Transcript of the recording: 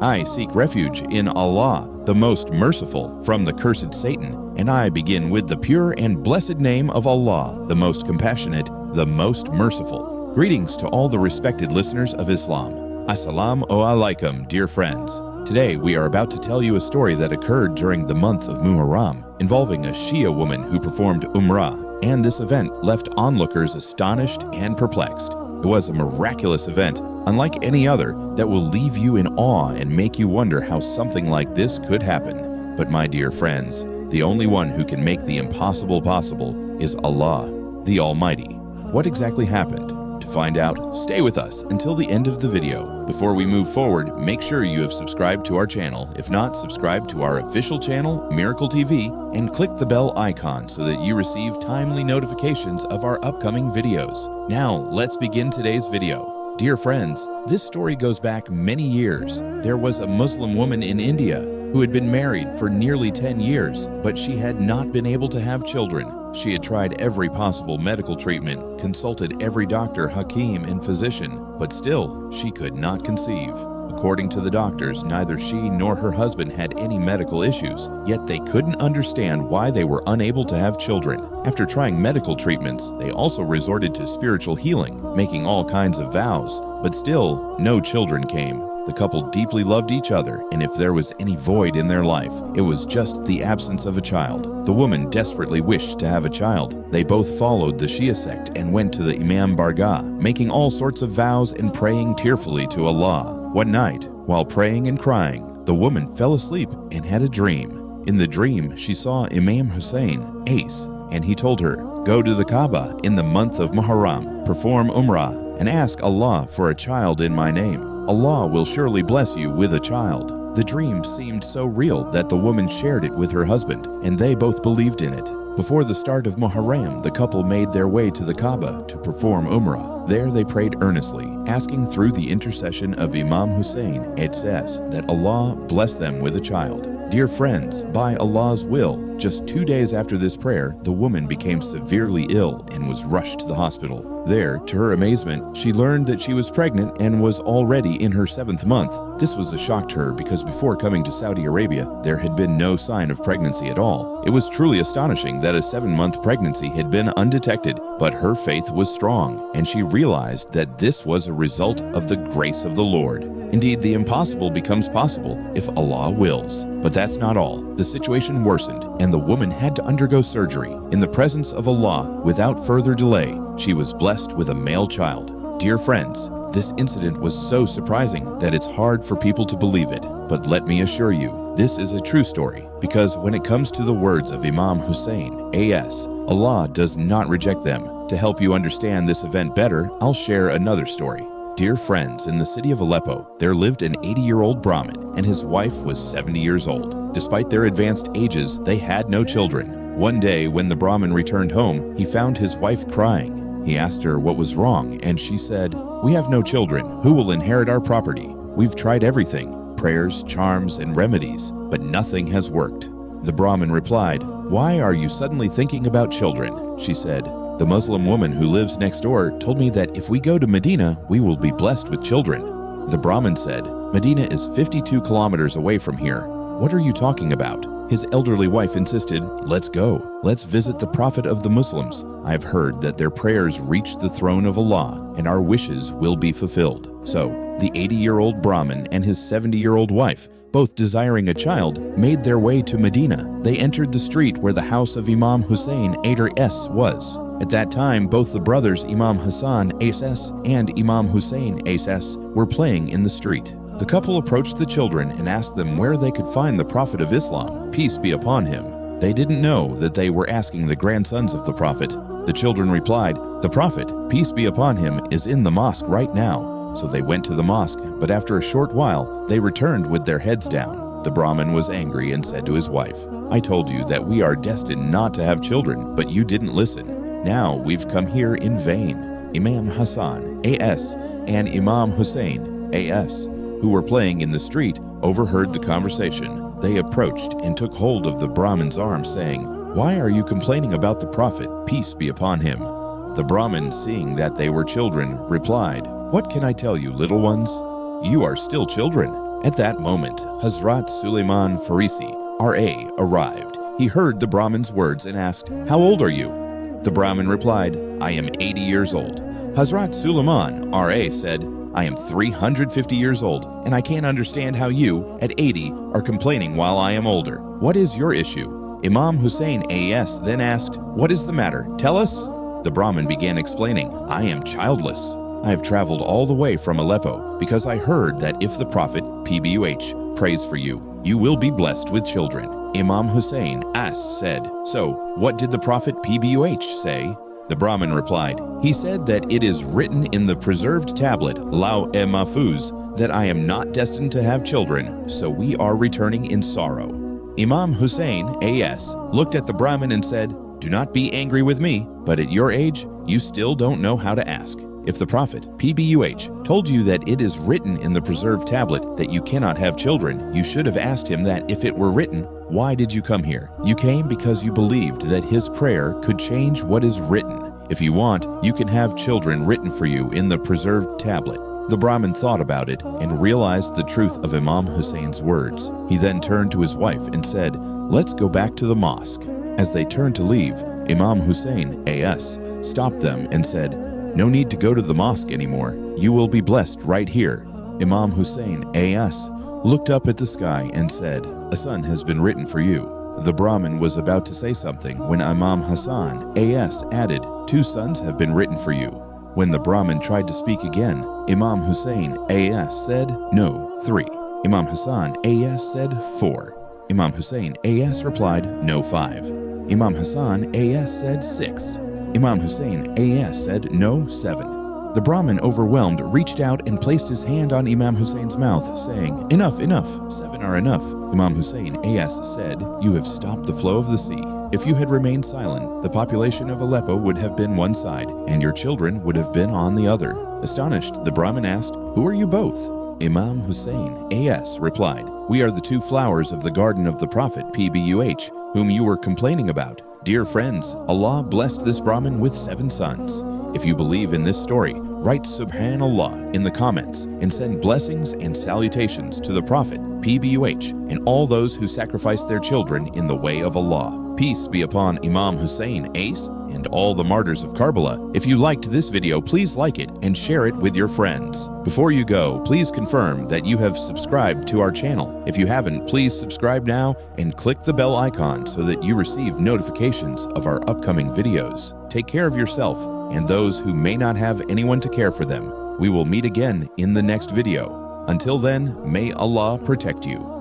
I seek refuge in Allah, the most merciful, from the cursed Satan, and I begin with the pure and blessed name of Allah, the most compassionate, the most merciful. Greetings to all the respected listeners of Islam. Assalamu alaikum, dear friends. Today we are about to tell you a story that occurred during the month of Muharram, involving a Shia woman who performed Umrah, and this event left onlookers astonished and perplexed. It was a miraculous event, unlike any other, that will leave you in awe and make you wonder how something like this could happen. But my dear friends, the only one who can make the impossible possible is Allah, the Almighty. What exactly happened? To find out, stay with us until the end of the video. Before we move forward, make sure you have subscribed to our channel. If not, subscribe to our official channel, Miracle TV, and click the bell icon so that you receive timely notifications of our upcoming videos. Now, let's begin today's video. Dear friends, this story goes back many years. There was a Muslim woman in India who had been married for nearly 10 years, but she had not been able to have children. She had tried every possible medical treatment, consulted every doctor, hakim, and physician, but still, she could not conceive. According to the doctors, neither she nor her husband had any medical issues, yet they couldn't understand why they were unable to have children. After trying medical treatments, they also resorted to spiritual healing, making all kinds of vows, but still, no children came. The couple deeply loved each other, and if there was any void in their life, it was just the absence of a child. The woman desperately wished to have a child. They both followed the Shia sect and went to the Imam Bargah, making all sorts of vows and praying tearfully to Allah. One night, while praying and crying, the woman fell asleep and had a dream. In the dream, she saw Imam Hussein, Ace, and he told her, "Go to the Kaaba in the month of Muharram, perform Umrah, and ask Allah for a child in my name. Allah will surely bless you with a child." The dream seemed so real that the woman shared it with her husband, and they both believed in it. Before the start of Muharram, the couple made their way to the Kaaba to perform Umrah. There they prayed earnestly, asking through the intercession of Imam Hussein, it says, that Allah bless them with a child. Dear friends, by Allah's will, just 2 days after this prayer, the woman became severely ill and was rushed to the hospital. There, to her amazement, she learned that she was pregnant and was already in her 7th month. This was a shock to her because before coming to Saudi Arabia, there had been no sign of pregnancy at all. It was truly astonishing that a 7-month pregnancy had been undetected, but her faith was strong, and she realized that this was a result of the grace of the Lord. Indeed, the impossible becomes possible if Allah wills. But that's not all. The situation worsened, and the woman had to undergo surgery. In the presence of Allah, without further delay, she was blessed with a male child. Dear friends, this incident was so surprising that it's hard for people to believe it. But let me assure you, this is a true story, because when it comes to the words of Imam Hussein, A.S., Allah does not reject them. To help you understand this event better, I'll share another story. Dear friends, in the city of Aleppo, there lived an 80-year-old Brahmin, and his wife was 70 years old. Despite their advanced ages, they had no children. One day, when the Brahmin returned home, he found his wife crying. He asked her what was wrong, and she said, "We have no children. Who will inherit our property? We've tried everything, prayers, charms, and remedies, but nothing has worked." The Brahmin replied, "Why are you suddenly thinking about children?" She said, "The Muslim woman who lives next door told me that if we go to Medina, we will be blessed with children." The Brahmin said, "Medina is 52 kilometers away from here. What are you talking about?" His elderly wife insisted, "Let's go. Let's visit the Prophet of the Muslims. I've heard that their prayers reach the throne of Allah, and our wishes will be fulfilled." So, the 80-year-old Brahmin and his 70-year-old wife, both desiring a child, made their way to Medina. They entered the street where the house of Imam Hussein A.S. was. At that time, both the brothers Imam Hassan A.S. and Imam Hussein A.S. were playing in the street. The couple approached the children and asked them where they could find the Prophet of Islam, peace be upon him. They didn't know that they were asking the grandsons of the Prophet. The children replied, "The Prophet, peace be upon him, is in the mosque right now." So they went to the mosque, but after a short while, they returned with their heads down. The Brahmin was angry and said to his wife, "I told you that we are destined not to have children, but you didn't listen. Now we've come here in vain." Imam Hassan A.S. and Imam Hussein A.S., who were playing in the street, overheard the conversation. They approached and took hold of the Brahmin's arm, saying, "Why are you complaining about the Prophet, peace be upon him?" The Brahmin, seeing that they were children, replied, "What can I tell you, little ones? You are still children. At that moment, Hazrat Suleiman Farisi, R.A., arrived. He heard the Brahmin's words and asked, "How old are you?" The Brahmin replied, "I am 80 years old." Hazrat Suleiman, R.A., said, "I am 350 years old, and I can't understand how you, at 80, are complaining while I am older. What is your issue?" Imam Hussein A.S. then asked, "What is the matter? Tell us." The Brahmin began explaining, "I am childless. I have traveled all the way from Aleppo because I heard that if the Prophet, PBUH, prays for you, you will be blessed with children." Imam Hussein A.S. said, "So, what did the Prophet, PBUH, say?" The Brahmin replied, "He said that it is written in the preserved tablet, Law-e-Mahfuz, that I am not destined to have children, so we are returning in sorrow." Imam Hussein A.S. looked at the Brahmin and said, "Do not be angry with me, but at your age, you still don't know how to ask. If the Prophet, PBUH, told you that it is written in the preserved tablet that you cannot have children, you should have asked him that if it were written, why did you come here? You came because you believed that his prayer could change what is written. If you want, you can have children written for you in the preserved tablet." The Brahmin thought about it and realized the truth of Imam Hussein's words. He then turned to his wife and said, "Let's go back to the mosque." As they turned to leave, Imam Hussein A.S. stopped them and said, "No need to go to the mosque anymore. You will be blessed right here." Imam Hussein A.S. looked up at the sky and said, "A son has been written for you." The Brahmin was about to say something when Imam Hassan A.S. added, "2 sons have been written for you." When the Brahmin tried to speak again, Imam Hussein A.S. said, "No, 3." Imam Hassan A.S. said, "4." Imam Hussein A.S. replied, "No, 5." Imam Hassan A.S. said, "6." Imam Hussein A.S. said, "No, 7." The Brahmin, overwhelmed, reached out and placed his hand on Imam Hussein's mouth, saying, "Enough, enough, 7 are enough." Imam Hussein A.S. said, "You have stopped the flow of the sea. If you had remained silent, the population of Aleppo would have been one side, and your children would have been on the other." Astonished, the Brahmin asked, "Who are you both?" Imam Hussein A.S. replied, "We are the 2 flowers of the garden of the Prophet, PBUH, whom you were complaining about. Dear friends, Allah blessed this Brahmin with 7 sons. If you believe in this story, write Subhanallah in the comments and send blessings and salutations to the Prophet, PBUH, and all those who sacrifice their children in the way of Allah. Peace be upon Imam Hussein A.S. and all the martyrs of Karbala. If you liked this video, please like it and share it with your friends. Before you go, please confirm that you have subscribed to our channel. If you haven't, please subscribe now and click the bell icon so that you receive notifications of our upcoming videos. Take care of yourself and those who may not have anyone to care for them. We will meet again in the next video. Until then, may Allah protect you.